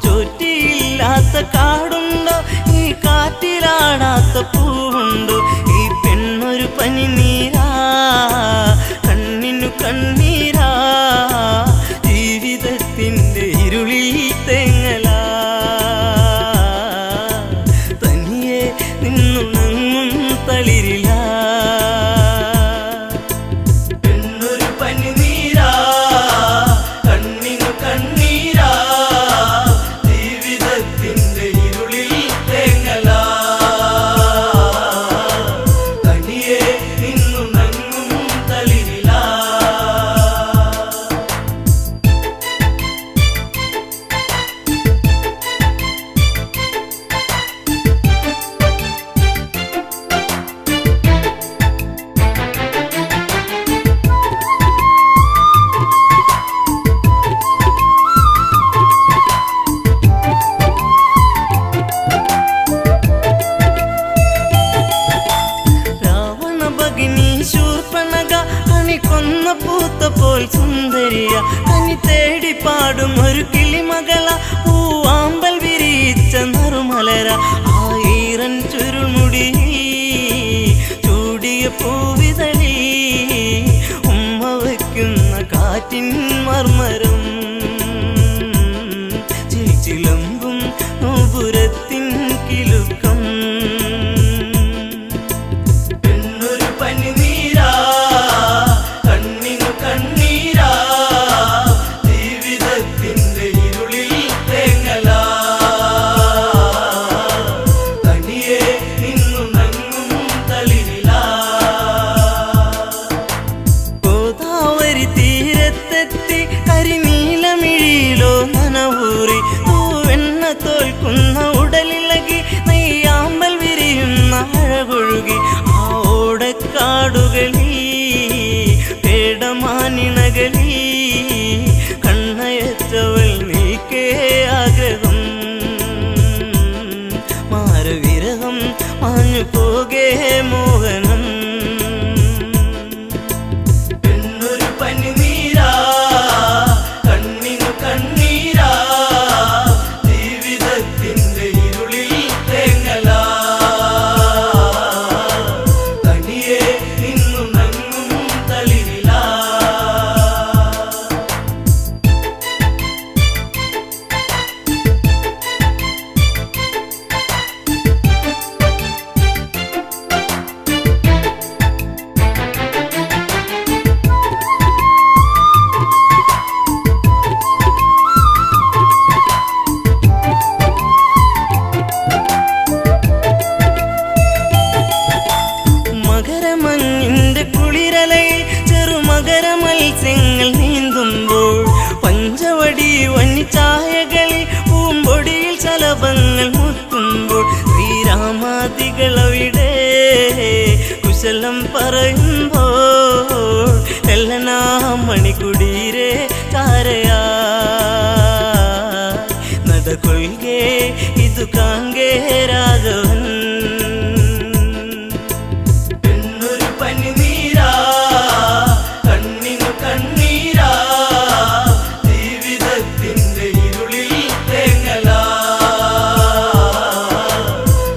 ചോറ്റിയില്ലാത്ത കാടുണ്ടോ? ഈ കാറ്റിലാടാത്ത പൂവുണ്ടോ? ഈ പെണ്ണൊരു പനിനീരാ, കണ്ണിനു കണ്ണീരാ, ജീവിതത്തിൻ്റെ ഇരുളിൽ തേങ്ങലാ, തനിയെ നിന്നുണങ്ങും തളിരില. പെണ്ണൊരു പനിനീരാ, കണ്ണിനു കണ്ണീരാ, ജീവിതത്തിൻ്റെ ഇരുളിൽ തേങ്ങലാ, തനിയെ നിന്നുണങ്ങും തളിരില. രാവണ ഭഗിനി ശൂർപ്പണഖ കണിക്കൊന്ന പൂത്ത പോൽ സുന്ദരിയ, കനി തേടി പാടും ഒരു കിളിമകള, പൂവാമ്പൽ വിരിയിച്ച നറുമലര, ആയിരം ചുരുൾമുടി ചൂടിയ പൂവിതളി, ഉമ്മ വയ്ക്കുന്ന കാറ്റിൻ മർമരം, ചിലമ്പും നോപുരത്തിൻ കിലുക്കം. പെണ്ണൊരു പനിനീരാ, കണ്ണിനു കണ്ണീരാ, ജീവിതത്തിൻ്റെ ഇരുളിൽ തേങ്ങലാ, തനിയെ നിന്നുണങ്ങും തളിരില. ഗോദാവരി തീരത്തെത്തി കരിനീലമിഴിയിലോ നനവൂറി, തൂവെണ്ണ തോൽക്കുന്ന ഉടലിളകി, നെയ്യാമ്പൽ വിരിയുന്ന അഴകൊഴുകി, ആ ഓടക്കാടുകളിൽ പേടമാനിണകളിൽ കണ്ണയച്ചവൾ നീക്കേ ആഗ്രഹം, മാരവിരഹം മാഞ്ഞു പോകേ മോഹനം. പെണ്ണൊരു പനിനീരാ, കണ്ണിനു കണ്ണീരാ, ജീവിതത്തിൻ്റെ ഇരുളിൽ തേങ്ങലാ, തനിയെ നിന്നുണങ്ങും തളിരില. മകരമഞ്ഞിൻ്റെ കുളിരലയിൽ ചെറുമകര മത്സ്യങ്ങൾ നീന്തുമ്പോൾ, പഞ്ചവടി വന്നിച്ചായകളിൽ പൂമ്പൊടിയിൽ ശലഭങ്ങൾ മുത്തുമ്പോൾ, ശ്രീരാമാദികളവിടെ കുശലം പറയുമ്പോൾ, എല്ലനാ മണികുടീരെ ചാരയാ നടകൊള്ളുകേ ഇതു കാങ്കേ രാഘവൻ. പെണ്ണൊരു പനിനീരാ, കണ്ണിനു കണ്ണീരാ, ജീവിതത്തിൻ്റെ ഇരുളിൽ തേങ്ങലാ,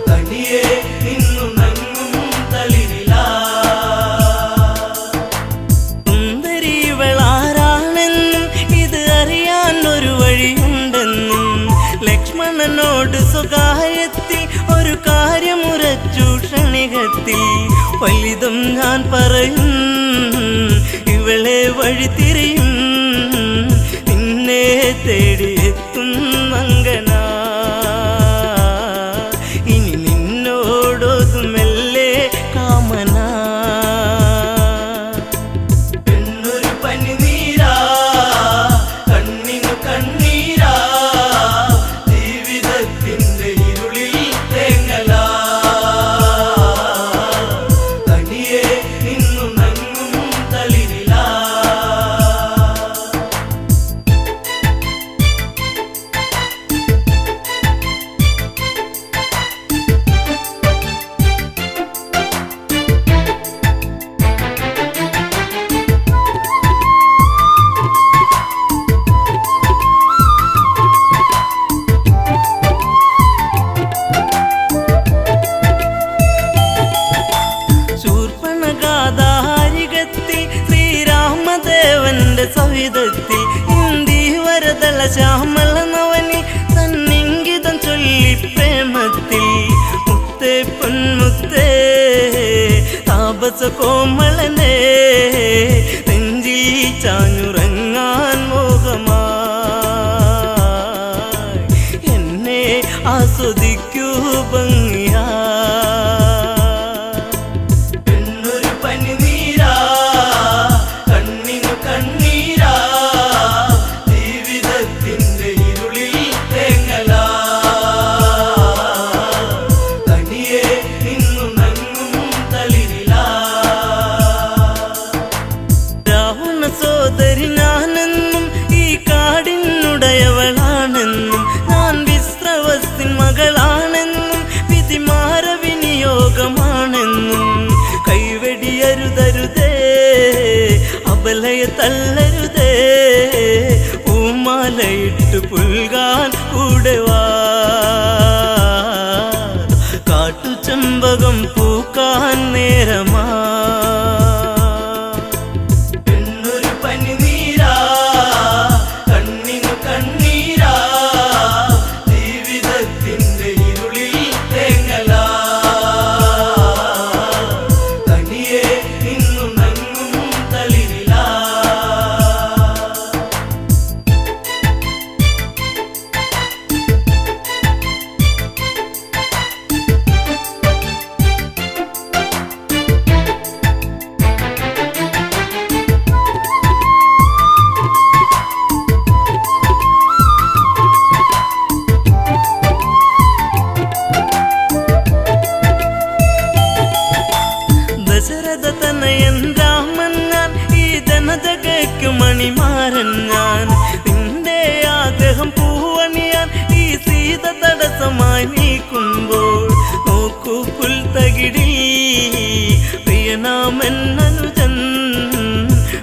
തനിയെ നിന്നുണങ്ങും തളിരില. സുന്ദരിവളാരാണെന്നും ഇത് അറിയാൻ ഒരു വഴിയുണ്ടെന്നും, ലക്ഷ്മണനോട് സ്വകാര്യത്തിൽ ഒരു കാര്യമുറച്ചു ക്ഷണികത്തിൽ, വലുതും ഞാൻ പറയും ഇവളെ വഴി തിരിയും, നിന്നെ തേടിയെത്തും മങ്കനാ, ഇനി നിന്നോടൊതുമെല്ലെ കാമനാ. പെണ്ണൊരു പനിനീരാ, കണ്ണിനു കണ്ണീരാ, ജീവിതത്തിൻ്റെ ഇരുളിൽ തേങ്ങലാ, തനിയെ നിന്നുണങ്ങും തളിരില. മാസകോമളനെ നെഞ്ചിൽ ചാഞ്ഞുറങ്ങാൻ മോഹമായി എന്നെ ആസ്വദിക്കൂ ഭംഗിയാ പെണ്ണൊരു പനിനീരാ കണ്ണിനു കണ്ണീരാ ജീവിതത്തിന്റെ ഇരുളിൽ തേങ്ങലാ തനിയെ നിന്നു നങ്ങും തളിരിലാ രാവണ സോദരി ഞാനെന്നും ഈ കാടിനുടയവളാണെന്നും ഞാൻ വിശ്രവസ്തിൻ മകളാണെന്നും വിധിമാര വിനിയോഗമാണെന്നും കൈവെടിയരുതരുതേ അബലയെ തള്ളരുതേ പൂമാലയിട്ട് പുൽകാൻ കൂടെ വാ കാട്ടുചെമ്പകം പൂക്കാൻ നേരമാ പെണ്ണൊരു പനിനീരാ കണ്ണിനു കണ്ണീരാ ജീവിതത്തിന്റെ ഇരുളിൽ തേങ്ങലാ തനിയെ നിന്നു നങ്ങും തളിരിലാ ദശരഥ തനയൻ രാമൻ ഞാൻ ഈ ജനജഗയ്ക്കു മണിമാരൻ ഞാൻ നിന്റെ ആഗ്രഹം പൂവണിയാൻ ഈ സീത തടസ്സമായി നീക്കുമ്പോൾ നോക്കൂ പുൽത്തകിടിൽ പ്രിയനാമൻ അനുജൻ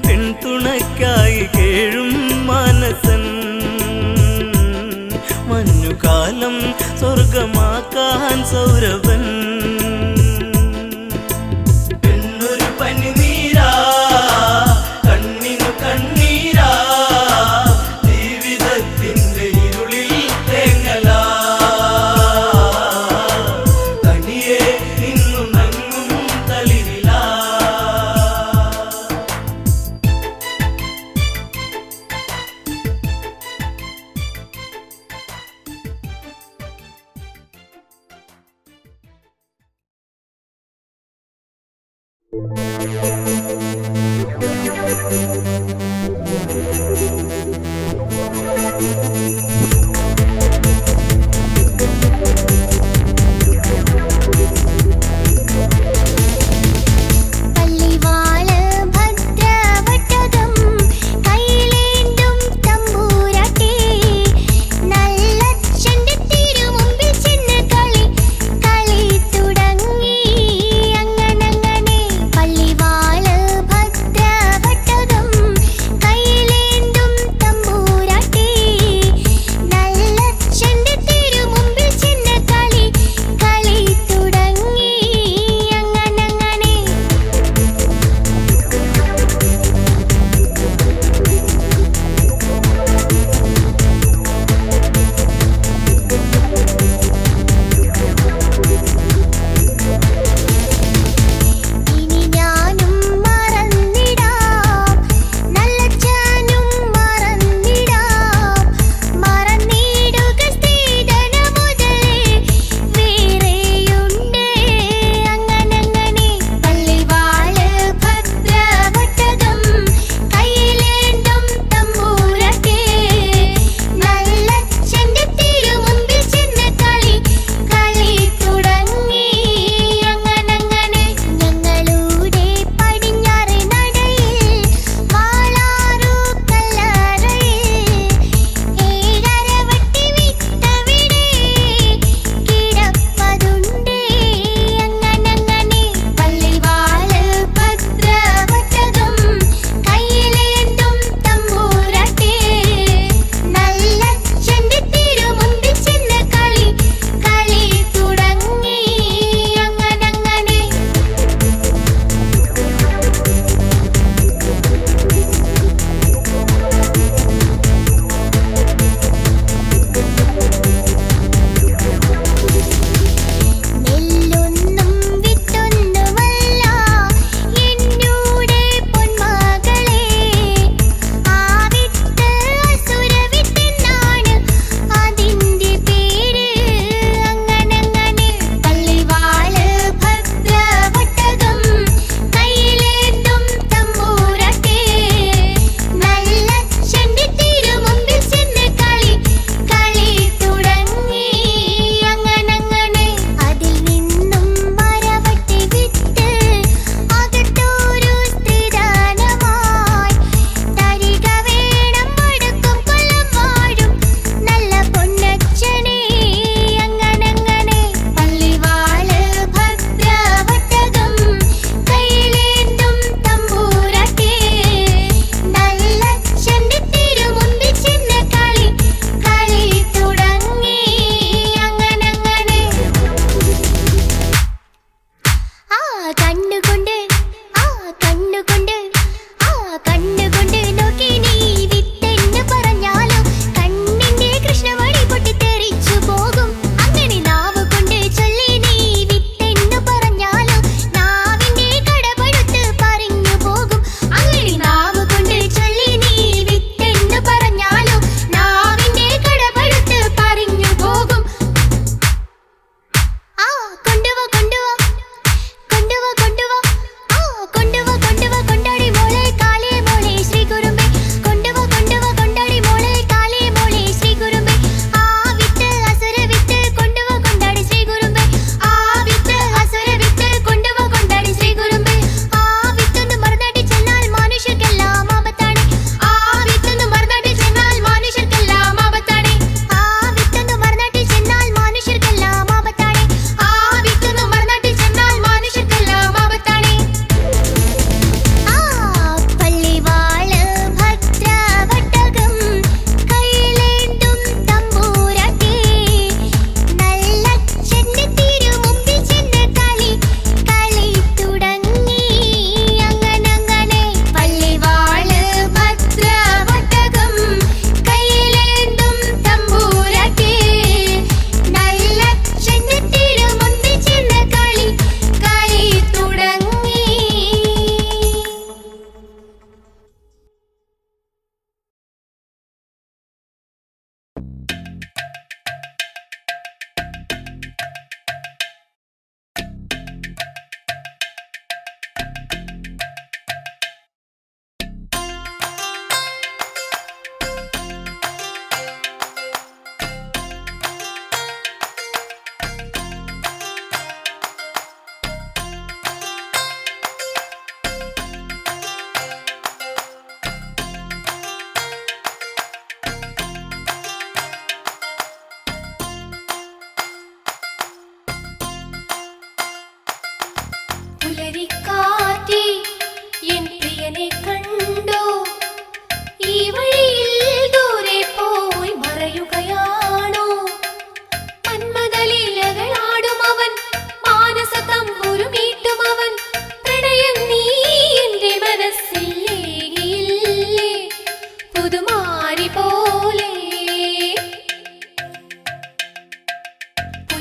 പെൺതുണയ്ക്കായി കേഴും മാനസൻ മഞ്ഞുകാലം സ്വർഗമാക്കാൻ സൗരഭൻ പെണ്ണൊരു പനിനീരാ കണ്ണിനു കണ്ണീരാ ജീവിതത്തിന്റെ ഇരുളിൽ തേങ്ങലാ തനിയെ നിന്നു നങ്ങും തളിരിലാ പള്ളിവാള് ഭദ്രവട്ടകം കൈയിലേന്തും തമ്പൂരാട്ടി നല്ലച്ഛന്റെ തിരുമുമ്പിൽ ചെന്ന് കളി തുടങ്ങി അങ്ങനെ പള്ളിവാള് ഭദ്രവട്ടകം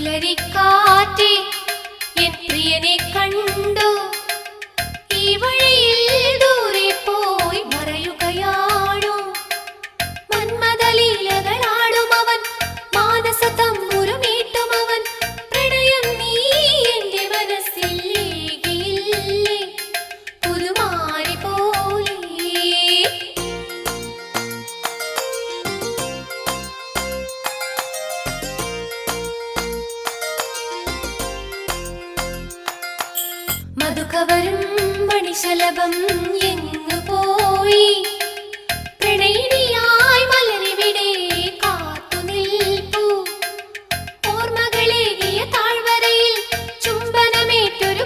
പുലരിക്കാറ്റേ എൻ പ്രിയനെ കണ്ടു ഈ വഴിയിൽ ദൂരെ പോയി മറയുകയാണു മന്മദലീലകളാടും അവൻ മാനസ തമ്പുരുമീട്ടും അവൻ പ്രണയം നീ എന്റെ മനസ്സിൽ ഏകിയില്ലേ പുതുമാരി പോലെ മധുകവരും മണിശലഭം എങ്ങു പോയി പ്രണയിനിയായി മലരിവിടെ കാത്തു നിൽപ്പു ഓർമ്മകളേകിയ താഴ്വരയിൽ ചുംബനമേറ്റൊരു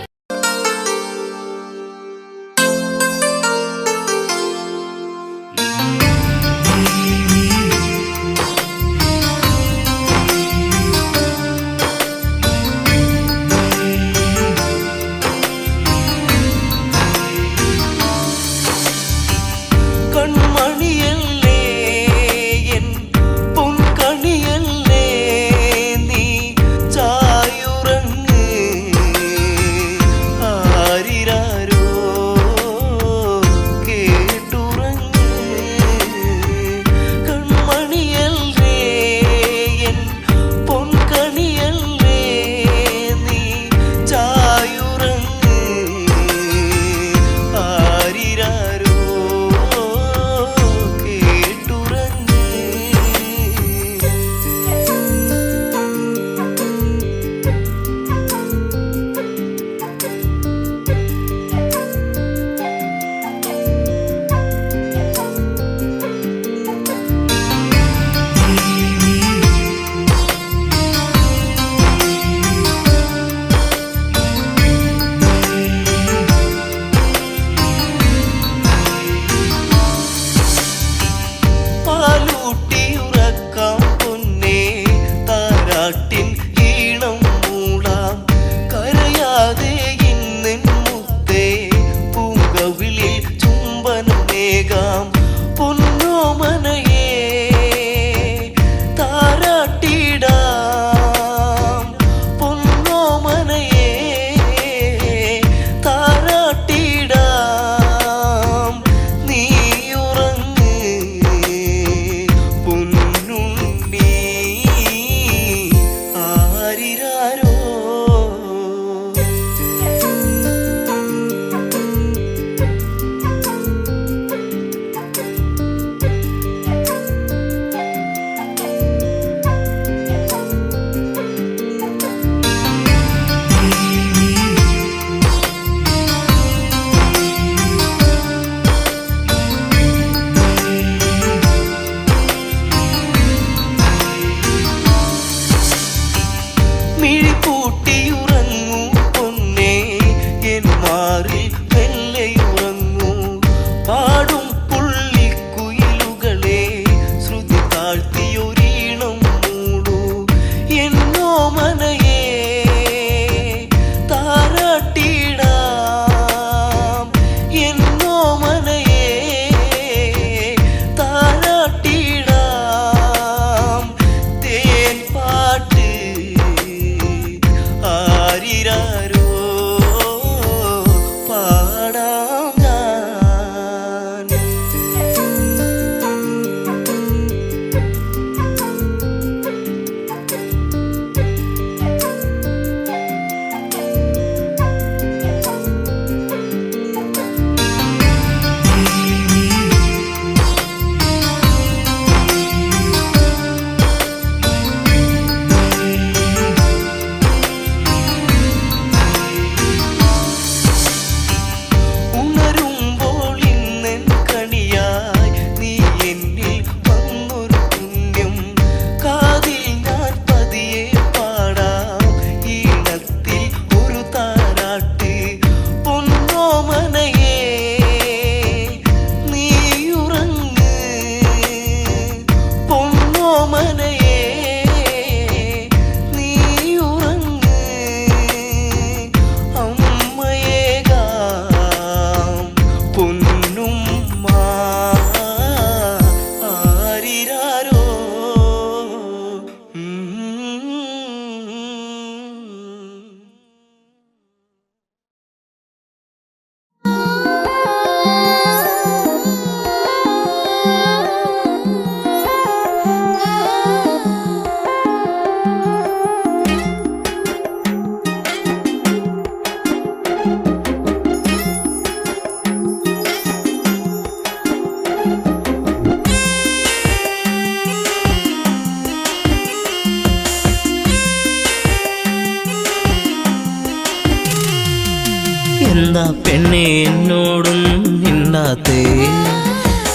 എന്താ പെണ്ണെ എന്നോടൊന്നും മിണ്ടാത്തേ?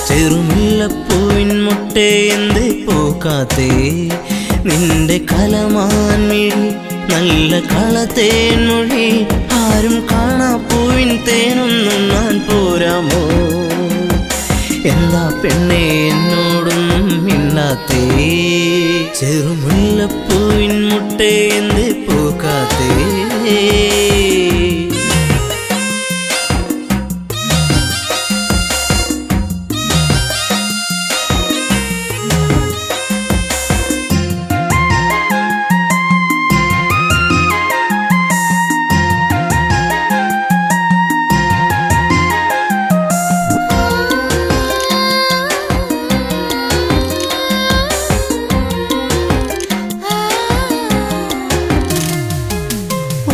ചെറുമുല്ലപ്പൂവിൻ മുട്ടേ എന്തേ പൂക്കാത്തേ? നിന്റെ കലമാൻ മിഴി നല്ല കളത്തേൻ മൊഴി ആരും കാണാ പൂവിൻ തേനൊന്നും ഞാൻ പോരാമോ? എന്താ പെണ്ണെ എന്നോടൊന്നും മിണ്ടാത്തേ? ചെറുമുല്ലപ്പൂവിൻ മുട്ടേ എന്തേ പൂക്കാത്തേ?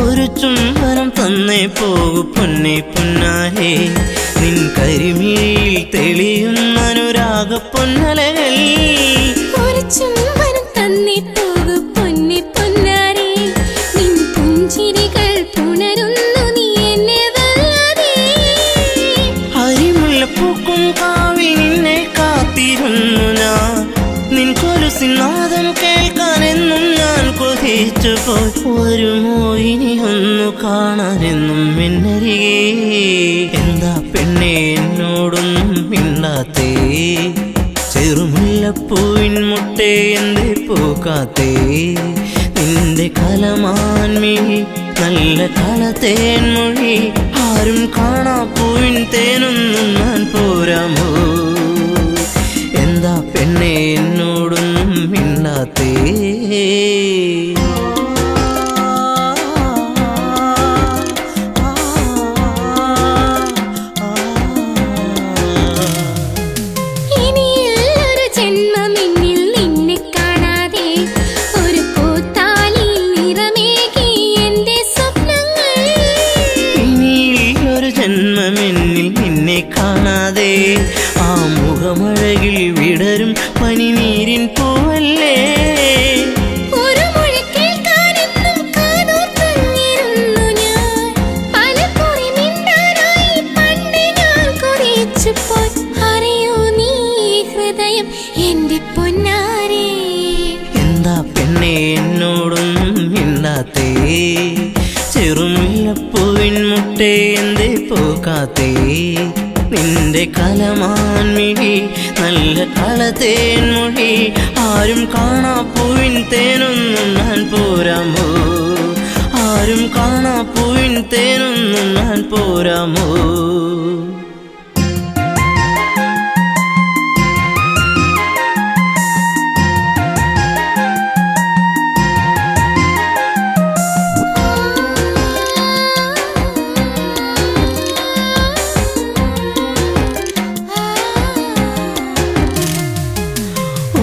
ഒരു ചുംബനം തന്നേ പോകു പൊന്നെ പൊന്നാരേ, നിൻ കരിമിഴിയിൽ തെളിയുന്ന അനുരാഗ പൊന്നലകൾ. ഒരു ചുംബനം തന്നേ പോകു പൊന്നെ പൊന്നാരേ, നിൻ പുഞ്ചിരികൾ പുണരുന്നു നീ എന്നെ വല്ലാതെ. അരിമുല്ലപ്പൂക്കും കാവിൽ നിന്നെ കാത്തിരുന്നു ഞാൻ, നിൻ കൊലുസിനാദം കേൾക്കാനെന്നും ഞാൻ കൊതിച്ചു പോയി. ഒരു മോഹിനി ഒന്നു കാണാനെന്നും എന്നരികെ. എന്താ പെണ്ണെ എന്നോടൊന്നും മിണ്ടാത്തേ? ചെറുമുല്ലപ്പൂവിൻ മുട്ടേ എന്തേ പൂക്കാത്തേ? നിന്റെ കലമാൻ മിഴി നല്ല കളത്തേൻ മൊഴി ആരും കാണാ പൂവിൻ തേനൊന്നും ഞാൻ പോരാമോ? എന്താ പെണ്ണെ എന്നോടൊന്നും മിണ്ടാത്തേ? ഇനിയൊരു ജന്മമെന്നിൽ നിന്നെ കാണാതെ, ഒരു പൂത്താലിയിൽ നിറമേകി എന്റെ സ്വപ്നങ്ങൾ. ഇനിയൊരു ജന്മമെന്നിൽ നിന്നെ കാണാതെ, ആ മുഖമഴകിൽ വിടരും പനിനീരിൻ പൂവല്ലേ. ഒരു മൊഴി കേൾക്കാനെന്നും കാതോർത്തിരുന്നു ഞാൻ, പലകുറി മിണ്ടാനായി പണ്ട് ഞാൻ കൊതിച്ചുപോയി. അറിയൂ നീ ഹൃദയം എന്റെ പൊന്നാരേ? എന്താ പെണ്ണെ എന്നോടൊന്നും മിണ്ടാത്തേ? ചെറുമുല്ലപ്പൂവിൻ മുട്ടേ എന്തേ പൂക്കാത്തേ? നിന്റെ കലമാൻ മിഴി നല്ല കളത്തേൻ മൊഴി ആരും കാണാ പൂവിൻ തേനൊന്നും ഞാൻ പോരാമോ? ആരും കാണാ പൂവിൻ തേനൊന്നും ഞാൻ പോരാമോ?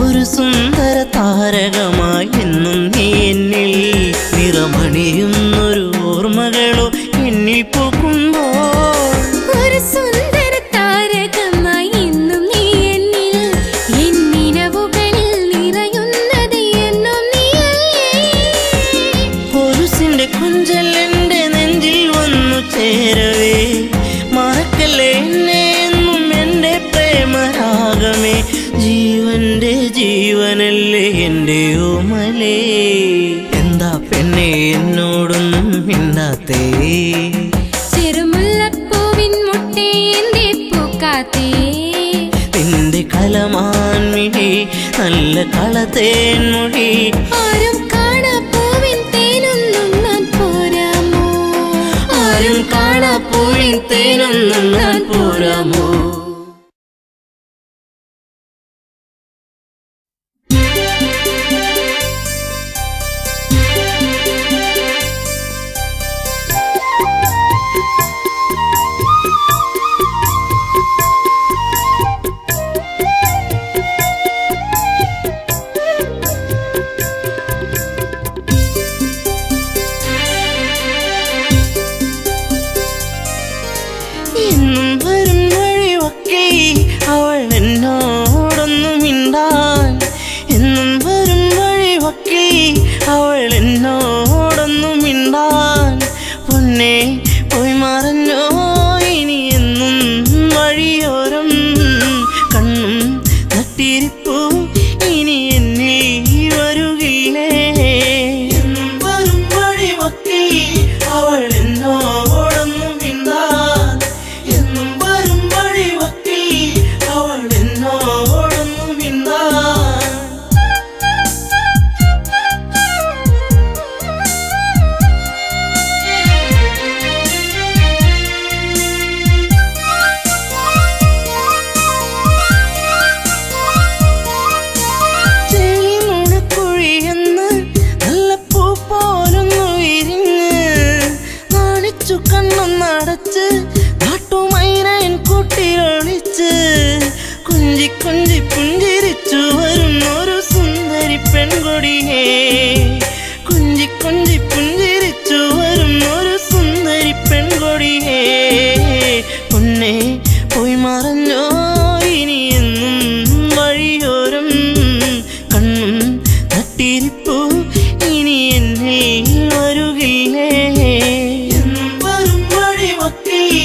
ഒരു സുന്ദര താരകമായി എന്നും നീ എന്നിൽ നിറമണിയുന്നൊരു ഓർമ്മകളോ എന്നിൽ പൂക്കുമ്പോൾ. ഒരു സുന്ദര താരകമായി എന്നും നീ എന്നിൽ, എന്നിനവുകളിൽ നിറയുന്നത് എന്നും നീയല്ലേ. കൊലുസിന്റെ കുഞ്ചൽ എന്റെ നെഞ്ചിൽ വന്നു ചേരവേ, മറക്കല്ലേ എന്നെ എന്നും എന്റെ പ്രേമരാഗമേ. ജീവന്റെ ജീവനല്ലേ എന്റെ ഓമലേ? എന്താ പെണ്ണെ എന്നോടൊന്നും മിണ്ടാത്തേ? ചെറുമുല്ലപ്പൂവിൻ മുട്ടേ എന്തേ പൂക്കാത്തേ? നിന്റെ കലമാൻ മിഴി നല്ല കളത്തേൻ മൊഴി ആരും കാണാ പൂവിൻ തേനൊന്നും ഞാൻ പോരാമോ? ആരും കാണാ പൂവിൻ തേനൊന്നും ഞാൻ പോരാമോ? എന്നും വരും വഴിവ മൊഴിയേ കുഞ്ചി കുഞ്ചി പുഞ്ചിരിച്ചു വരും ഒരു സുന്ദരി പെൺകൊടിയേ പൊന്നെ പോയി മറഞ്ഞോ ഇനി എന്നും വഴിയോരം കണ്ണും നട്ടിരിപ്പു ഇനി എന്നെ വരുകില്ലേ എന്നും വരും വഴിവക്കിൽ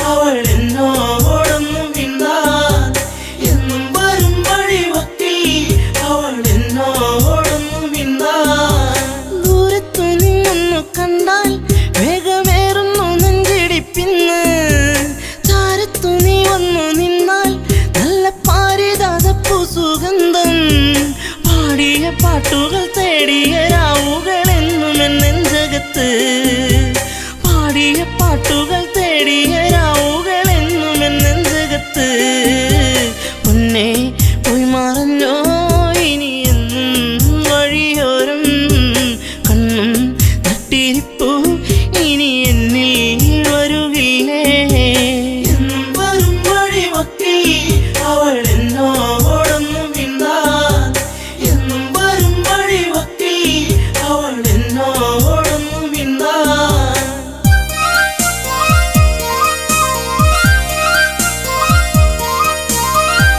അവൾ എന്നോടൊന്നും മിണ്ടാൻ എന്നും വരും വഴിവക്കിൽ അവൾ എന്നോടൊന്നും മിണ്ടാൻ ദൂരത്തു നിന്നൊന്നു കണ്ടാൽ വേഗമേറുന്നു നെഞ്ചിടിപ്പിന്ന് ചാരത്തു നീ വന്നു നിന്നാൽ നല്ല പാരിജാതപ്പൂ സുഗന്ധം പാടിയ പാട്ടുകൾ തേടിയ രാവുകൾ എന്നും എന്നെഞ്ചകത്ത് പാടിയ പാട്ടുകൾ തേടിയ രാവുകൾ എന്നും എന്നെഞ്ചകത്ത് പൊന്നെ പോയി മറഞ്ഞോ ഇനി എന്നും വഴിയോരം കണ്ണും നട്ടിരിപ്പു ഇനി എന്നിൽ വരുകില്ലേ എന്നും വരും വഴിവക്കിൽ അവൾ എന്നോടൊന്നും മിണ്ടാൻ എന്നും വരും വഴിവക്കിൽ അവൾ എന്നോടൊന്നും മിണ്ടാൻ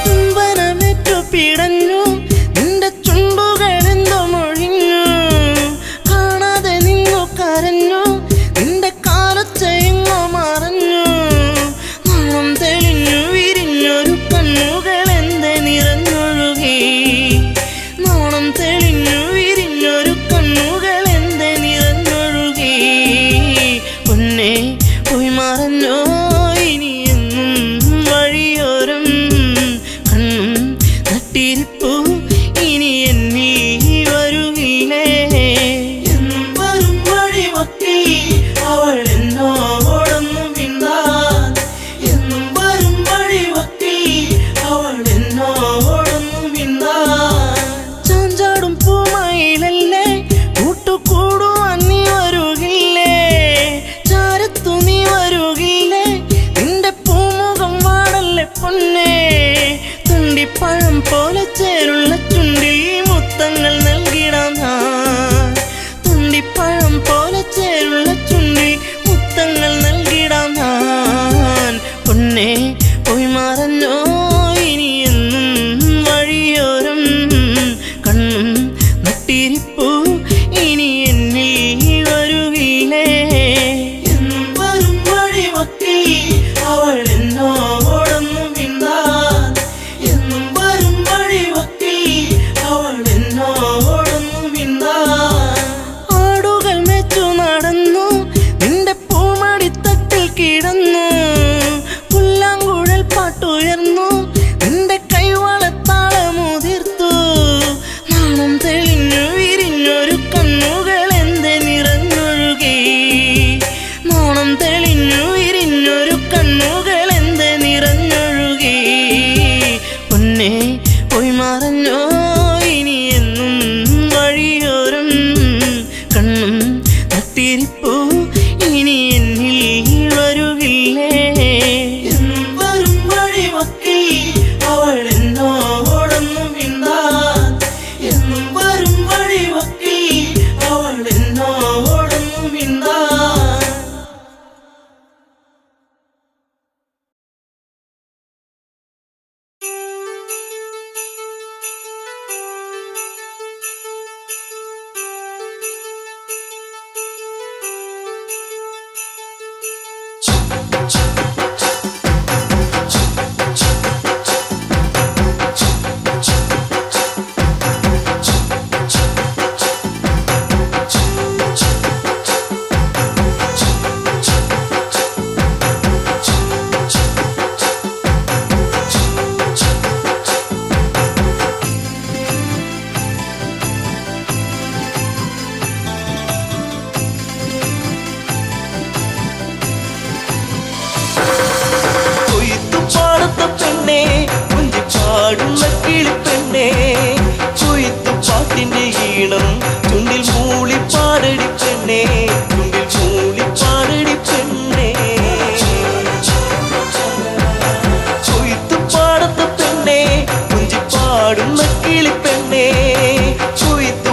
ചുംബനമേറ്റു പിടഞ്ഞു നിന്റെ ചുണ്ടുകളെന്തോ മൊഴിഞ്ഞു കാണാതെ നിന്നു കരഞ്ഞു നിന്റെ കാലച്ചെങ്ങോ മറഞ്ഞു നാണം തെളിഞ്ഞു വിരിഞ്ഞൊരു കണ്ണുകൾ എന്റെ നിറഞ്ഞൊഴുകി നാണം തെളിഞ്ഞു വിരിഞ്ഞൊരു കണ്ണുകൾ എന്റെ നിറഞ്ഞൊഴുകി പൊന്നെ പോയി മറഞ്ഞോ ഇനി എന്നും വഴിയോരം കണ്ണും നട്ടിരിപ്പു ഇനി എന്നിൽ വരുകില്ലേ എന്നും വരും വഴിവക്കിൽ അവൾ എന്നോടൊന്നും മിണ്ടാൻ എന്നും വരും വഴിവക്കിൽ അവൾ എന്നോടൊന്നും മിണ്ടാൻ ചാഞ്ചാടും പൂമയിലല്ലേ കൂട്ടുകൂടുവാൻ നീ വരുകില്ലേ ചാരത്തു നീ വരുകില്ലേ നിന്റെ പൂമുഖം വാടല്ലേ പൊന്നെ തുണ്ടിപ്പഴം പോലെ ചേരുള്ള ചുണ്ടിൽ മുത്തങ്ങൾ നൽകിടാം ഞാൻ തുണ്ടിപ്പഴം പോലെ ചേരുള്ള ചുണ്ടിൽ മുത്തങ്ങൾ നൽകിടാം ഞാൻ പൊന്നെ പോയി മറഞ്ഞോ ഇനി എന്നും വഴിയോരം കണ്ണും നട്ടിരിപ്പു ഇനി എന്നിൽ വരുകില്ലേ എന്നും വരും വഴിവക്കിൽ അവൾ എന്നോടൊന്നും മിണ്ടാൻ എന്നും വരും വഴിവക്കിൽ അവൾ എന്നോടൊന്നും മിണ്ടാൻ ആടുകൾ മെച്ചു നടന്നു നിന്റെ പൂമടിത്തട്ടിൽ കിടന്നു പുല്ലാങ്കുഴൽ പാട്ടുയർന്നു നിന്റെ കൈവളത്താളമുതിർത്തു നാണം തെളിഞ്ഞു വിരിഞ്ഞൊരു കണ്ണുകൾ എന്റെ നിറഞ്ഞൊഴുകി നാണം തെളിഞ്ഞു വിരിഞ്ഞൊരു കണ്ണുകൾ എന്റെ നിറഞ്ഞൊഴുകി പൊന്നെ പോയി മറഞ്ഞോ ഇനി എന്നും വഴിയോരം കണ്ണും നട്ടിരിപ്പു ഇനി എന്നിൽ വരുകില്ലേ എന്നും വരും വഴിവക്കിൽ അവൾ എന്നോടൊന്നും മിണ്ടാൻ എന്നും വരും വഴിവക്കിൽ അവൾ എന്നോടൊന്നും മിണ്ടാൻ പാടുന്ന കിളിപ്പെണ്ണേ ചുയിത്തു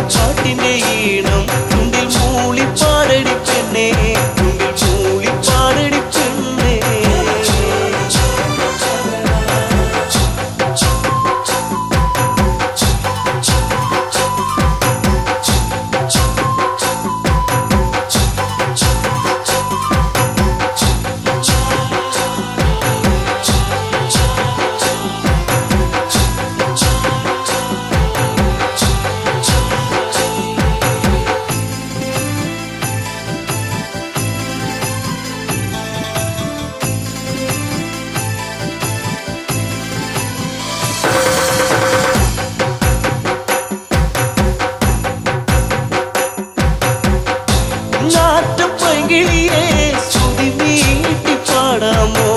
ചിങ്ങാറ്റപ്പൈകിളിയെ ശ്രുതി മീട്ടി പാടാമോ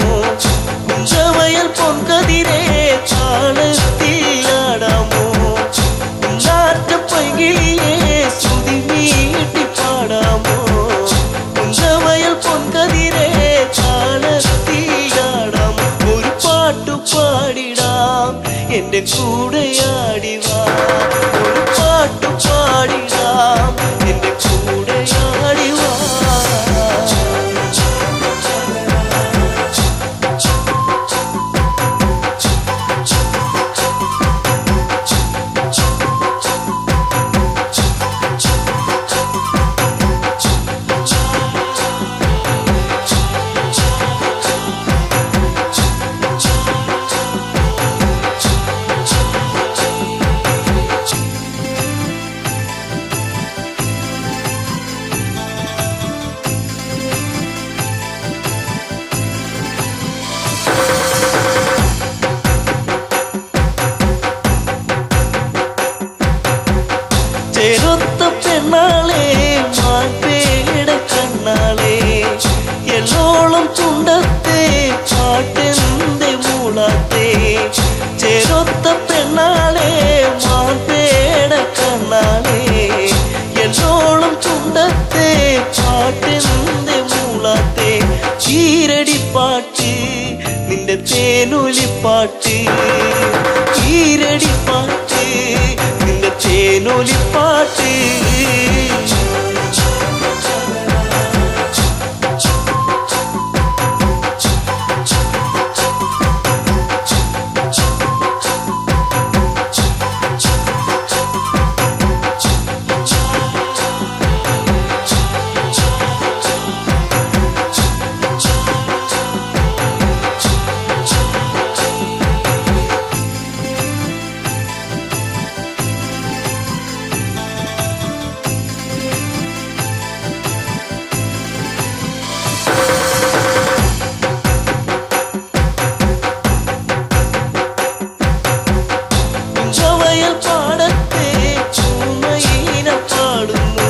കുഞ്ചവയൽ പൊൻകതിരെ താളത്തിൽ ആടാമോ ചിങ്ങാറ്റപ്പൈകിളിയെ ശ്രുതി മീട്ടി പാടാമോ കുഞ്ചവയൽ പൊൻകതിരെ താളത്തിൽ ആടാമോ ഒരു പാട്ടു പാടിടാം എന്റെ കൂടെയാടിവാ ഒരു പാട്ടു പാടിടാം എന്റെ കൂടെയാടിവാ ചേരൊത്ത പെണ്ണാളെ മാൻപേട കണ്ണാളെ എള്ളോളം ചുണ്ടത്തെ പാട്ടെന്തെ മൂളാത്തെ ചേരൊത്ത പെണ്ണാളെ മാൻപേട കണ്ണാളെ എള്ളോളം ചുണ്ടത്തെ പാട്ടെന്തെ മൂളാത്തെ ചീരടിപ്പാട്ട് നിന്റെ തേനൊലിപ്പാട്ട് ചീരടിപ്പാട്ട് നിന്റെ തേനൊലിപ്പാട്ട് പാടത്തെ ചുമയിന പാടുന്നു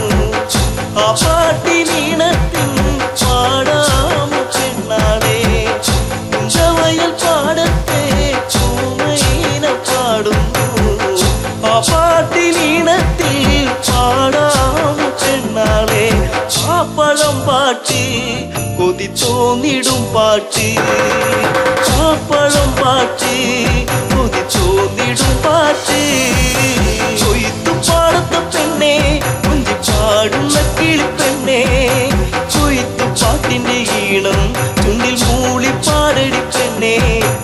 ആ പാട്ടിനീണത്തിൻ പാടാമോ പെണ്ണാളെ കുഞ്ചവയൽ പാടത്തെ ചുമയിന പാടുന്നു ആ പാട്ടിനീണത്തിൽ പാടാമോ പെണ്ണാളെ ആ പഴം പാട്ട് കൊതി തോന്നിടും പാട്ട് ആ പഴം പാട്ട് കൊതി തോന്നിടും പാട്ട് കൊയ്ത്തു പാടത്ത പെണ്ണെ കുഞ്ചി പാടുന്ന കിളിപ്പെണ്ണെ കൊയ്ത്തു പാട്ടിന്റെ ഈണം ചുണ്ടിൽ മൂളി പാടടി പെണ്ണെ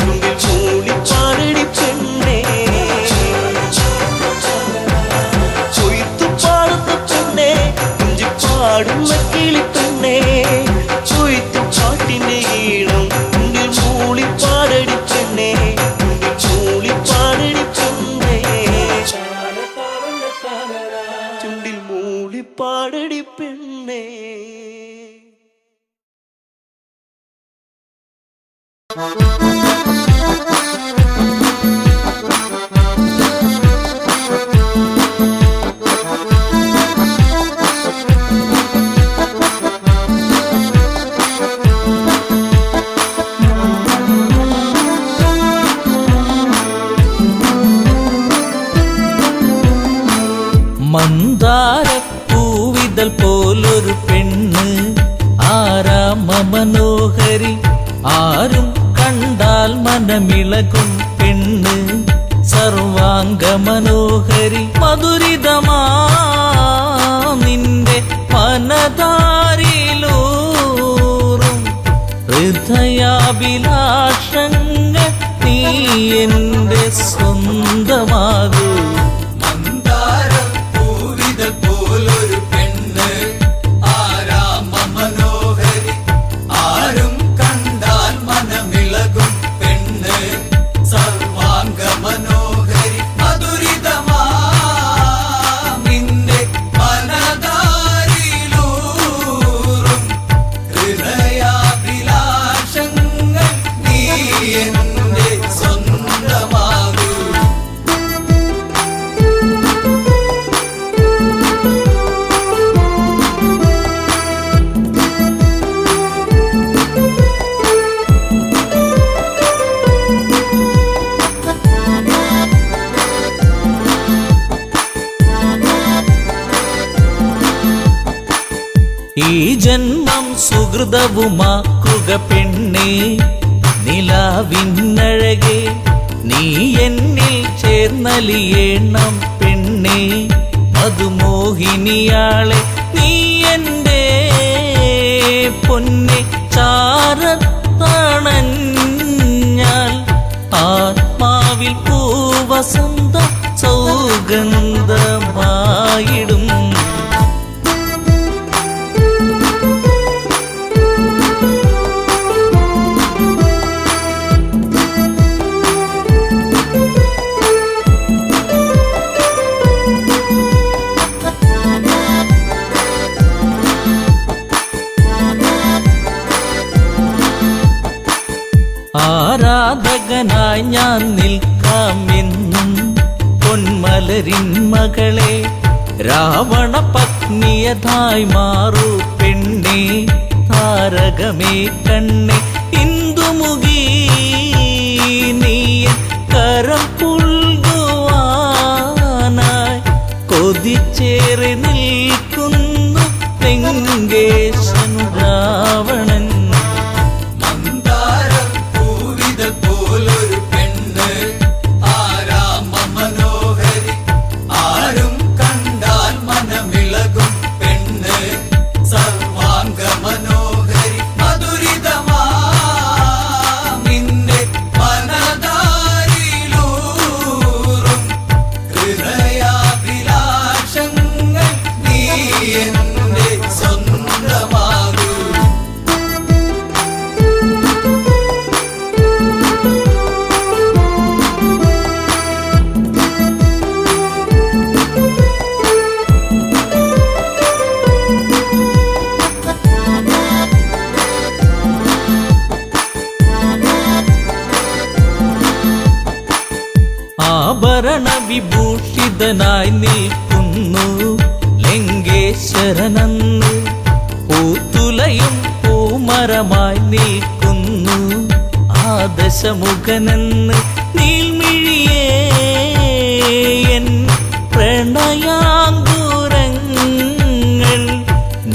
ചുണ്ടിൽ മൂളി പാടടി പെണ്ണെ കൊയ്ത്തു പാടത്ത പെണ്ണെ കുഞ്ചി പാടുന്ന കിളിപ്പെണ്ണെ കൊയ്ത്തു പാട്ടിന്റെ ഈണം ചുണ്ടിൽ മൂളി പാടടി പെണ്ണെ ചുണ്ടിൽ മൂളി പാടടി പെണ്ണെ ചുണ്ടിൽ മൂളി പാടടി പെണ്ണെ മന്ദാരപ്പൂവിതൾ പോലൊരു പെണ്ണ് ആരാമ മനോഹരി ആരും കണ്ടാൽ മനമിളകും പെണ്ണ് സർവാംഗ മനോഹരി മധുരിതമാ നിന്റെ മനതാരിലൂറും ഹൃദയാഭിലാഷങ്ങൾ നീ എന്റെ സ്വന്തമാകൂ ഈ ജന്മം സുഹൃതവുമാക്കുക പെണ്ണേ, നിലാവിന്നഴകെ നീ എന്നിൽ ചേർന്നലിയേണം പെണ്ണേ, മധുമോഹിനിയാളെ നീ എൻ്റെ പൊന്നെ ചാരത്തണഞ്ഞാൽ ആത്മാവിൽ പൂവസന്ത സൗഗന്ധമായിടും. ആരാധകനായി ഞാൻ നിൽക്കാമെന്നും പൊന്മലരിൻ മകളെ, രാവണ പത്നിയതായി മാറൂ പെണ്ണേ, താരകമേ കണ്ണേ ഇന്ദുമുഖി നീ കരം പുൽകുവാനായി കൊതിച്ചേറി നിൽക്കുന്നു ലങ്കേശൻ രാവണൻ. ആഭരണ വിഭൂഷിതനായി നിൽക്കുന്നു ലങ്കേശ്വരനന്ന്, പൂത്തുലയും പൂമരമായി നിൽക്കുന്നു ആദശമുഖനെന്ന്. നീൽമിഴിയേ എൻ പ്രണയാങ്കുരങ്ങൾ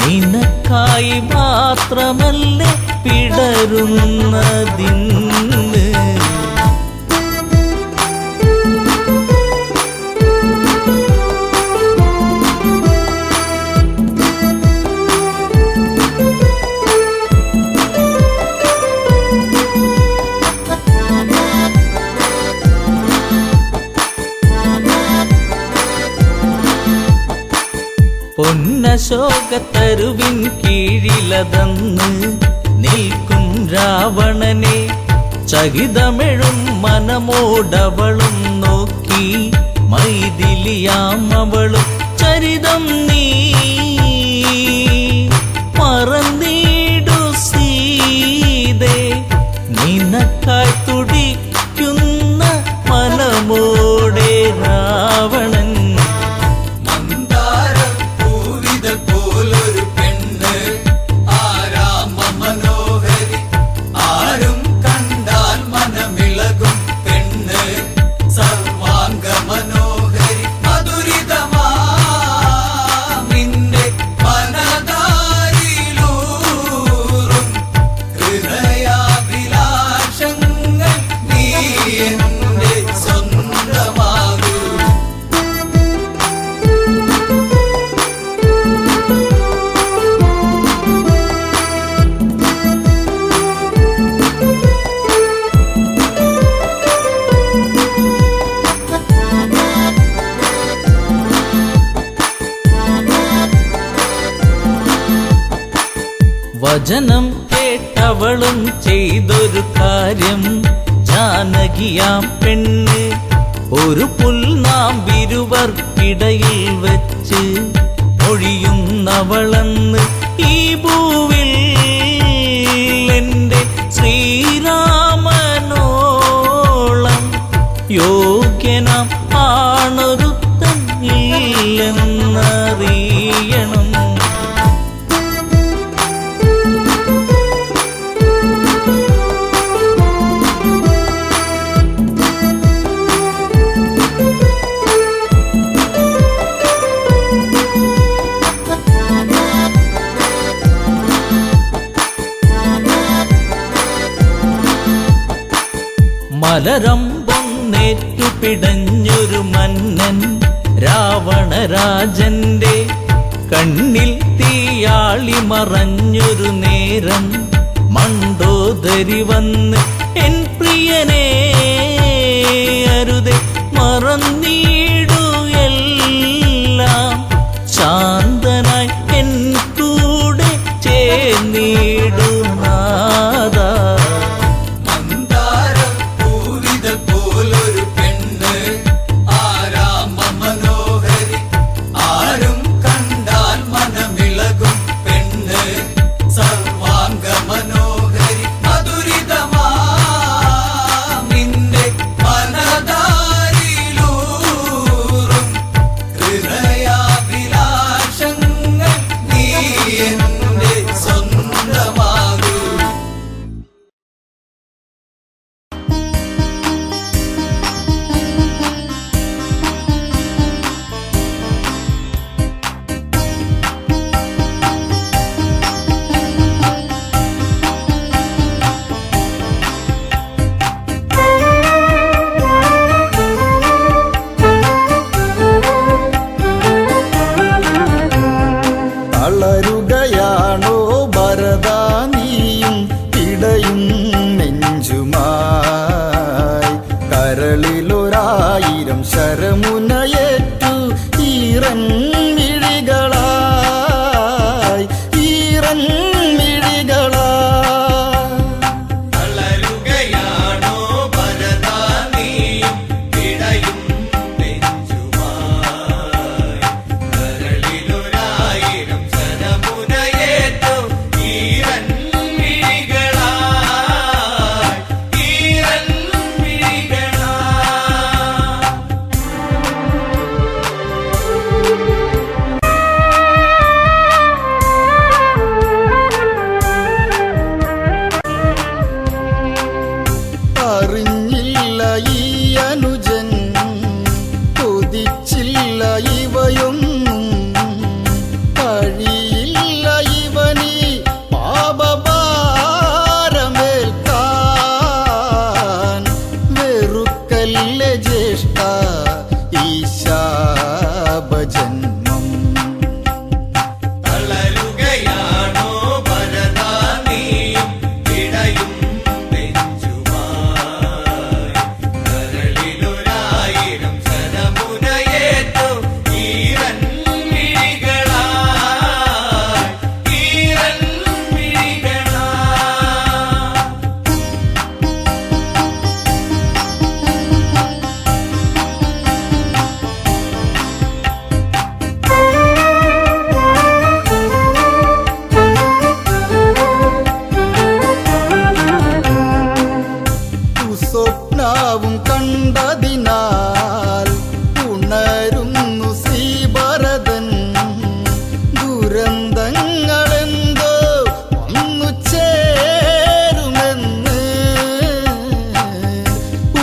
നിനക്കായി മാത്രമല്ലേ പിടരുന്നതിന്ന്. പൊന്നശോകത്തരുവിൻ കീഴിലതന്ന് നിൽക്കും രാവണനെ, ചകിതമെഴും മനമോടവളും നോക്കി മൈഥിലിയാം അവളും ചരിതം നീ മറന്നീടു സീതേ, നിനക്കായി തുടിക്കുന്ന മനമോടെ രാവണൻ. വചനം കേട്ടവളും ചെയ്തൊരു കാര്യം, ജാനകിയാം പെണ്ണ് ഒരു പുൽനാമ്പിരുവർക്കിടയിൽ വെച്ച് ഒഴിയുന്നവളെന്ന്. ഈ ഭൂവിൽ എൻ്റെ ശ്രീരാമനോളം യോഗ്യനാം ആണൊരുത്തൻ ഇല്ലെന്നറിയണം. മലരമ്പൊന്നേറ്റു പിടഞ്ഞൊരു മന്നൻ രാവണരാജന്റെ കണ്ണിൽ തീയാളി മറഞ്ഞൊരു നേരം മണ്ടോദരി വന്ന് എൻ പ്രിയനെ അരുതേ മറന്നീടു എല്ലാം ശാന്തനായി എൻ കൂടെ ചേർന്നിടു നാദാ. തളരുകയാണോ ഭരതാ നീയും ഇടയും നെഞ്ചുമായി കരളിലൊരായിരം ശരമുനയേറ്റു ഈറൻ മിഴികളായി ഈറൻ മിഴികളായി. അറിഞ്ഞില്ല ഈ അനുജൻ കൊതിച്ചില്ല ഇവയൊന്നും കഴിയില്ല ഇവനീ പാപഭാരമേൽക്കാൻ വെറുക്കല്ലേ ജ്യേഷ്ഠ ഈ ശാപജന്മം. സ്വപ്നാവും കണ്ടതിനാൽ ഉണരുന്നു ശ്രീഭരതൻ. ദുരന്തങ്ങളെന്തോ വന്നു ചേരുമെന്ന്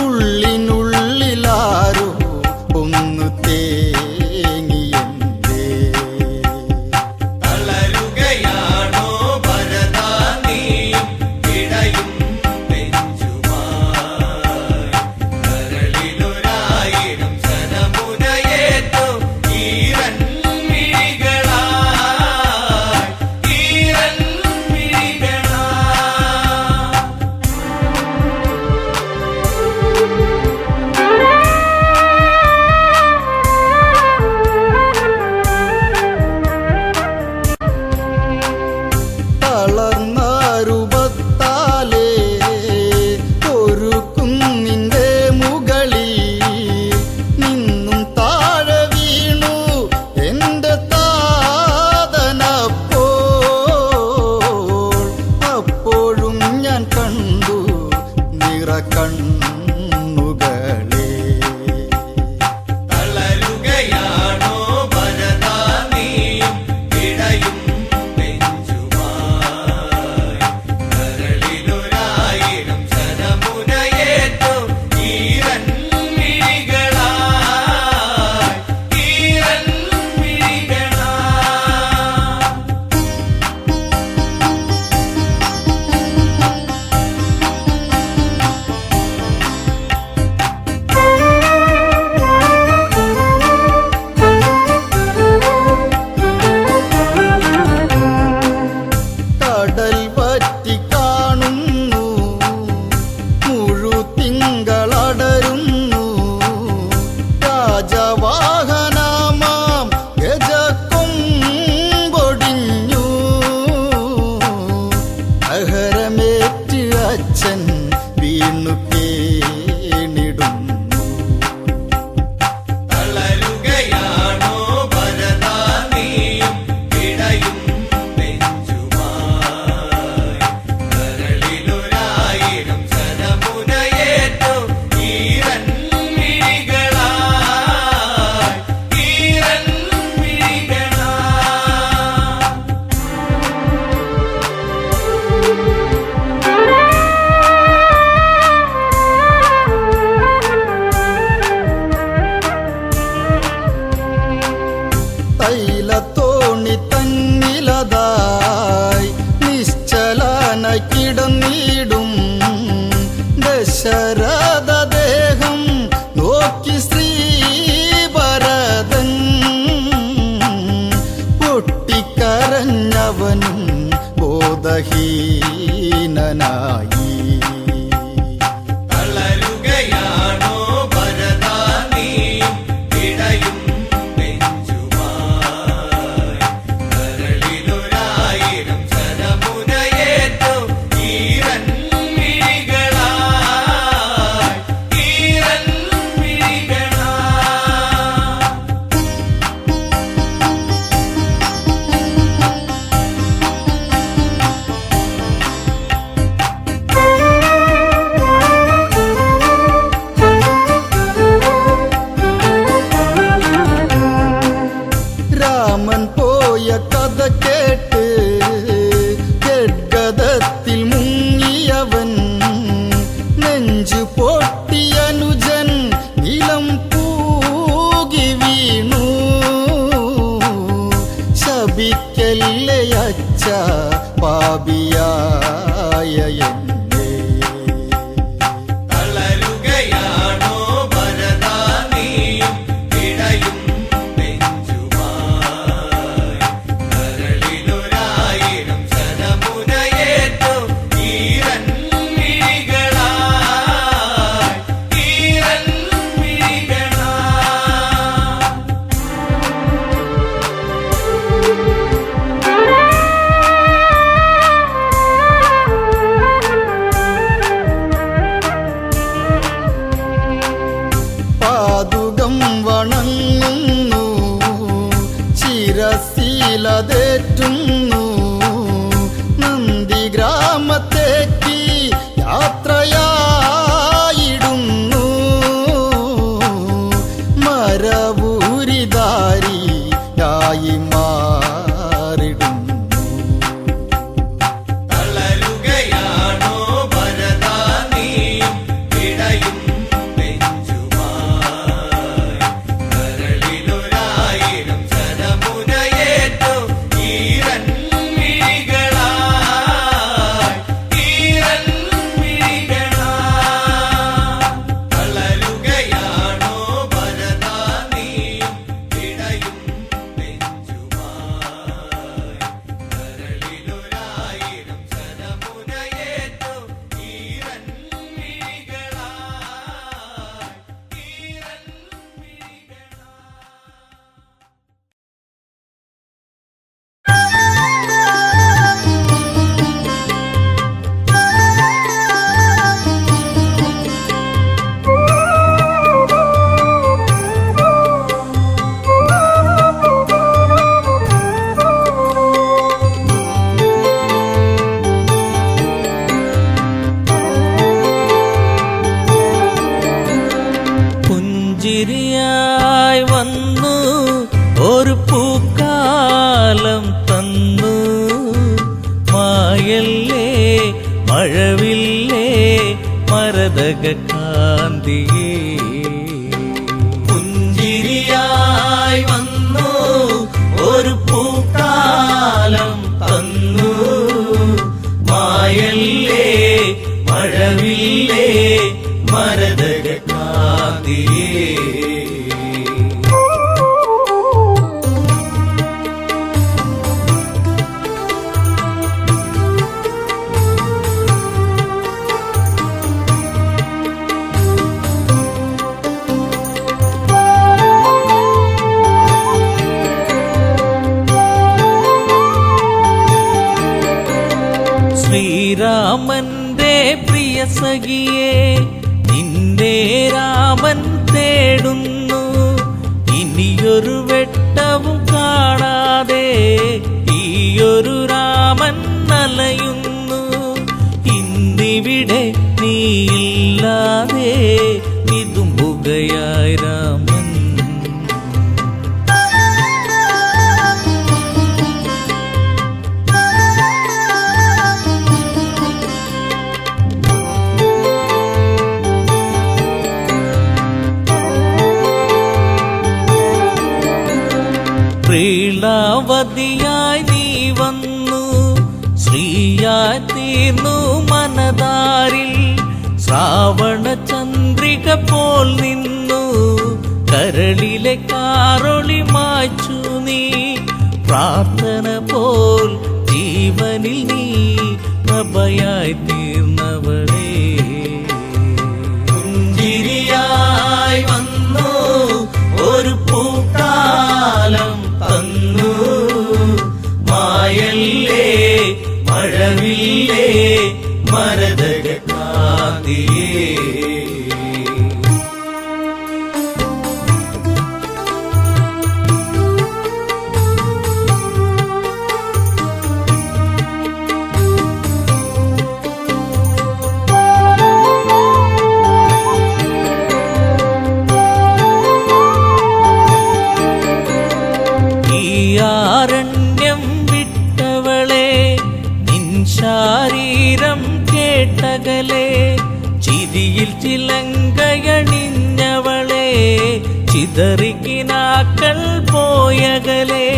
ഉള്ളിനുള്ളിലാരോ ഒന്നു തേങ്ങിയെന്തേ. കരഞ്ഞവനും ബോധഹീനനായി. തളരുകയാണോ ഭരതാ നീ ഇടയും നെഞ്ചുമായി കരളിലൊരായിരം ശരമുനയേറ്റോ ഈരൻ മിഴികളായി ഈരൻ മിഴികളായി. രാമൻ പോയ കഥ കേട്ട് ഗദ്ഗതത്തിൽ മുങ്ങിയവൻ നെഞ്ചു പൊട്ടിയനുജൻ ഇളം പൂകി വീണു. ശപിക്കല്ലേ അച്ഛ പാപിയായ എന്നെ. തളരുകയാണോ ഭരതാ നീ ഇടയും നെഞ്ചുമായി കരളിലൊരായിരം ശരമുനയേറ്റോ ഈരൻ മിഴികളായി ഈരൻ മിഴികളായി. പാതുകം വണങ്ങുന്നു ചിരശീലതേറ്റുന്നു. നന്ദി ഗ്രാമത്തേക്ക് യാത്രയായിടുന്നു. മരവൂരിധാരിയായി മാറിടുന്നു. തളരുകയാണോ ഭരതാ നീ ഇടയും നെഞ്ചുമായി കരളിലൊരായിരം ശരമുനയേറ്റോ ഈരൻ മിഴികളായി ഈരൻ മിഴികളായി. തളരുകയാണോ ഭരതാ നീ ഇടയും നെഞ്ചുമായി കരളിലൊരായിരം ശരമുനയേറ്റോ ഈരൻ മിഴികളായി ഈരൻ പുഞ്ചിരിയായി വന്നു ഒരു പൂക്കാലം തന്നു. മായല്ലേ മഴവില്ലേ മരതക കാന്തിയേ. പുഞ്ചിരിയായി വന്നു ഒരു പൂക്കാലം തന്നു. മായല്ലേ മഴവില്ലേ മരതക കാന്തിയേ. ശ്രീരാമന്റെ പ്രിയ സഖിയെ നിന്നെ രാമൻ തേടുന്നു. ഇനിയൊരു വെട്ടവും കാണാതെ ഈയൊരു രാമൻ അലയുന്നു. ഇന്നിവിടെ നീയില്ലാതെ വിതുമ്പുകയായി രാമൻ. പ്രീളാവതിയായി നീ വന്നു. ശ്രീയായി തീർന്നു മനതാരിൽ. ശ്രാവണ ചന്ദ്രിക പോൽ നിന്നു കരളിലെ കാറൊളി മായ്ച്ചു നീ. പ്രാർത്ഥന പോൽ ജീവനിൽ നീ പ്രഭയായി തീർന്നവളേ. പുഞ്ചിരിയായി വന്നു ഒരു പൂക്കാലം തന്നു, മായല്ലേ മഴവില്ലേ മരതക കാന്തിയേ. ആരണ്യം വിട്ടവളെ നിൻ ശാരീരം കേട്ടകലെ, ചിരിയിൽ ചിലങ്കയണിഞ്ഞവളെ ചിതറിക്കിനാക്കൾ പോയകലെ.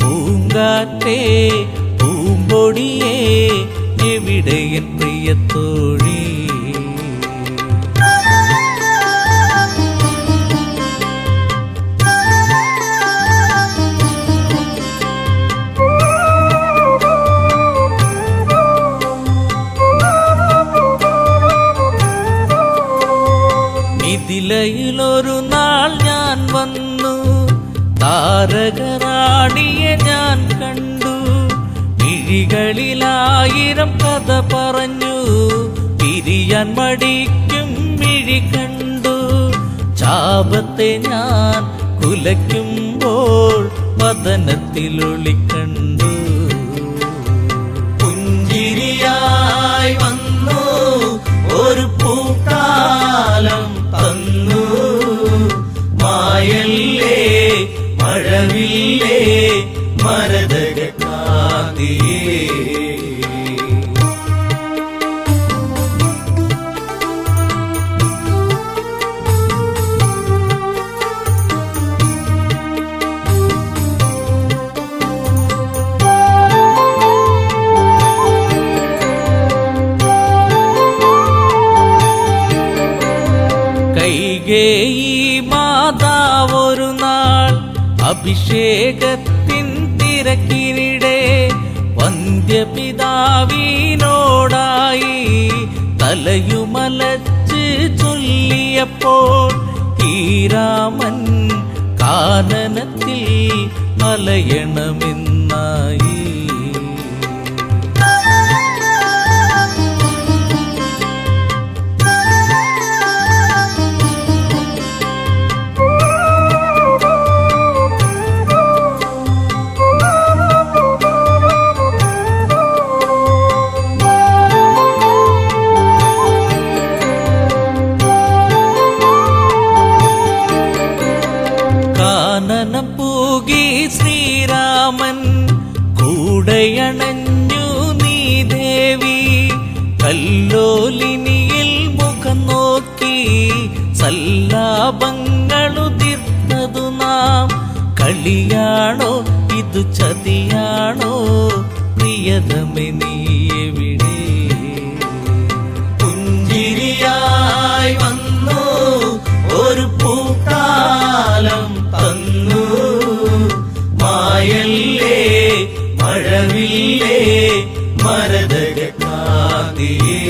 പൂങ്കാറ്റേ പൂമ്പൊടിയേ എവിടെയൻ പ്രിയത്തോഴി. മിഥിലയിലൊരു നാൾ ഞാൻ വന്നു, താരകറാണിയെ ഞാൻ കണ്ടു. മിഴികളിലായിരം കഥ പറഞ്ഞു, പിരിയാൻ മടിക്കും മിഴി കണ്ടു. ചാപത്തെ ഞാൻ കുലയ്ക്കുമ്പോൾ വദനത്തിലൊളിക്കണ്ടു. പുഞ്ചിരിയായി വന്നു ഒരു പൂക്കാലം തന്നു, മായല്ലേ മഴവില്ലേ മരതക കാന്തിയേ. കൈകേയി മാതാവൊരു നാൾ അഭിഷേകത്തിൻ തിരക്കിനിടെ വന്ധ്യപിതാവിനോടായി തലയുമലച്ച് ചൊല്ലിയപ്പോൾ ഈ രാമൻ കാനനത്തിൽ മലയണമെന്നായി. കാനനം പൂകി ശ്രീരാമൻ കൂടയണഞ്ഞു നീ ദേവി. കല്ലോലിനിയിൽ മുഖം നോക്കി സല്ലാപങ്ങളുതിർത്തതു നാം. കളിയാണോ ഇതു ചതിയാണോ പ്രിയതമേ നീ എവിടെ. പുഞ്ചിരിയായി വന്നു ഒരു പൂക്കാലം തന്നു, മായല്ലേ മഴവില്ലേ മരതക കാന്തിയേ.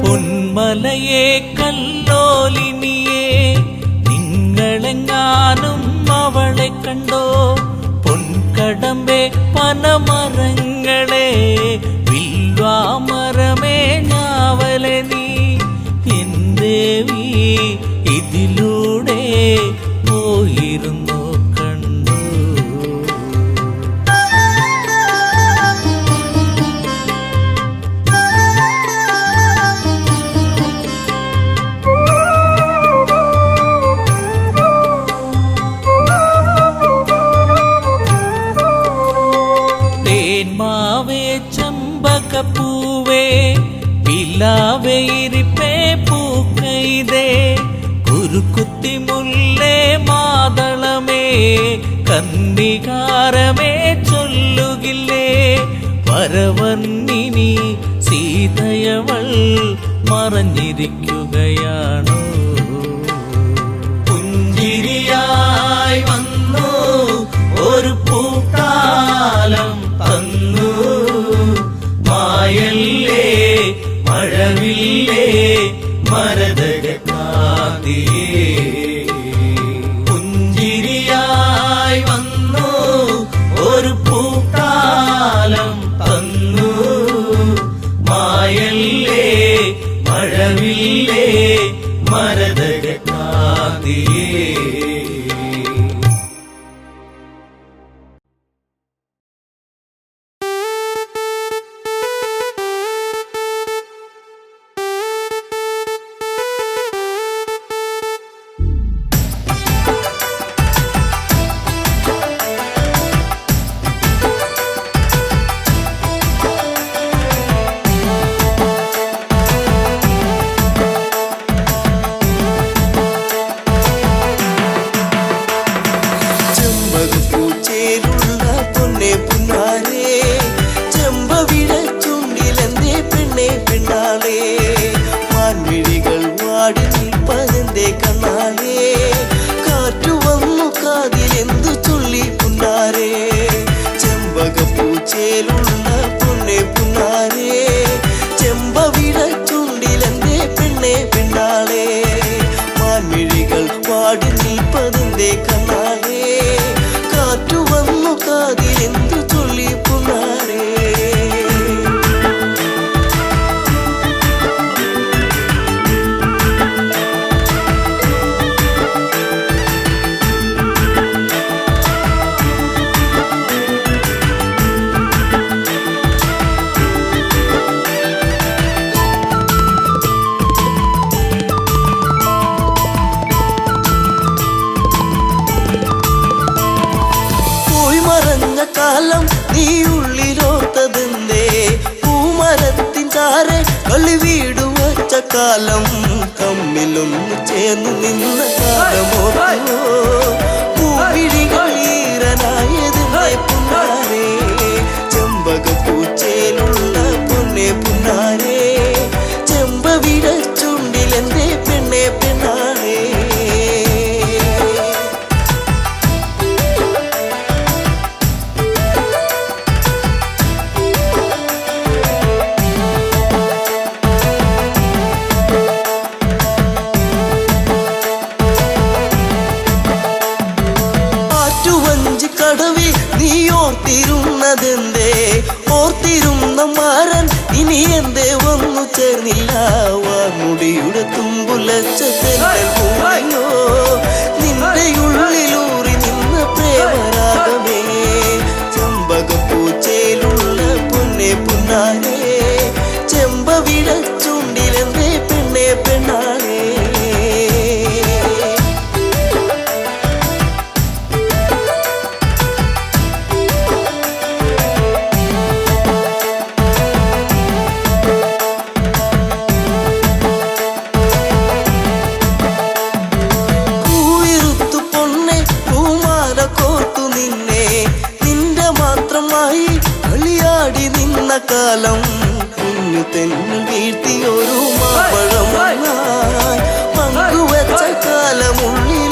പൊന്മലയെ കല്ലോലിനിയെ നിങ്ങളെങ്ങാനും അവളെ കണ്ടോ. പൊൻകടമ്പെ പനമരങ്ങളെ വില്വാമരമേ ഞാവലെ നീ. എൻ ദേവി ഇതിലൂടെ പോയിരുന്നു കണ്ടു. തേന്മാവേ ചമ്പകപ്പൂവേ പിലാവേ ഇരിപ്പേ പൂക്കൈതേ. കന്ദികാരമേ ചൊല്ലുകില്ലേ വരവന്നിനി സീതയവൾ മറഞ്ഞിരിക്കുകയാണോ പുഞ്ചിരിയായി വന്നു ഒരു പൂക്കാലം തന്നു മായല്ലേ മഴവില്ലേ മരതകക്കാതിയേ പുഞ്ചിരിയായി വന്നു ഒരു പൂക്കാലം തന്നു മായല്ലേ മഴവില്ലേ മരതകക്കാതിയേ ചെമ്പകപ്പൂച്ചേലുള്ള പൊന്നെ പുന്നാരേ ചെമ്പവിഴ ചുണ്ടിലെന്തേ പെണ്ണെ പെണ്ണാളേ മാൻമിഴികൾ വാടി നിൽപ്പതെന്തേ കണ്ണാലേ കാറ്റു വന്നു കാതിലെന്തു ചൊല്ലി പുന്നാരേ ചെമ്പകപ്പൂച്ചേലുള്ള പൊന്നെ പുന്നാരേ ചെമ്പവിഴ ചുണ്ടിലെന്തേ പെണ്ണെ പെണ്ണാളേ മാൻമിഴികൾ വാടി നിൽപ്പതെന്തേ കണ്ണാലേ കാറ്റു വന്നു കാതിലെന്തു ചൊല്ലി പുന്നാരേ കാലം നീ ഉള്ളിലോത്തതെന്തേ പൂമരത്തിൻ ചാരെ കളി വീടു വച്ച കാലം തമ്മിലൊന്നു ചേർന്ന് നിന്ന കാലമോ പൂവിഴികൾ ഈറനായതെന്തേ പുന്നാരേ ചെമ്പകപ്പൂച്ചേലുള്ള പൊന്നെ പുന്നാരേ ചെമ്പവിഴ ചുണ്ടിലെന്തേ പെണ്ണെ പെണ്ണാരേ കടവിൽ നീ ഓർത്തിരുന്നതെന്തേ ഓർത്തിരുന്ന മാരൻ ഇനി എന്തേ വന്നു ചേർന്നില്ല വാർമുടിയുടെ തുമ്പുലച്ച തെന്നോ നിന്റെ ഉള്ളിലൂറി നിന്ന പ്രേമരാഗമേ ചെമ്പകപ്പൂച്ചേലുള്ള പൊന്നെ പുന്നാരേ ചെമ്പവിഴ ചുണ്ടിലെന്തേ പെണ്ണെ പെണ്ണാളേ കാലം കുഞ്ഞു തെന്നു വീഴ്ത്തിയൊരു മാപ്പഴം പങ്കുവച്ച കാലമുള്ളിൽ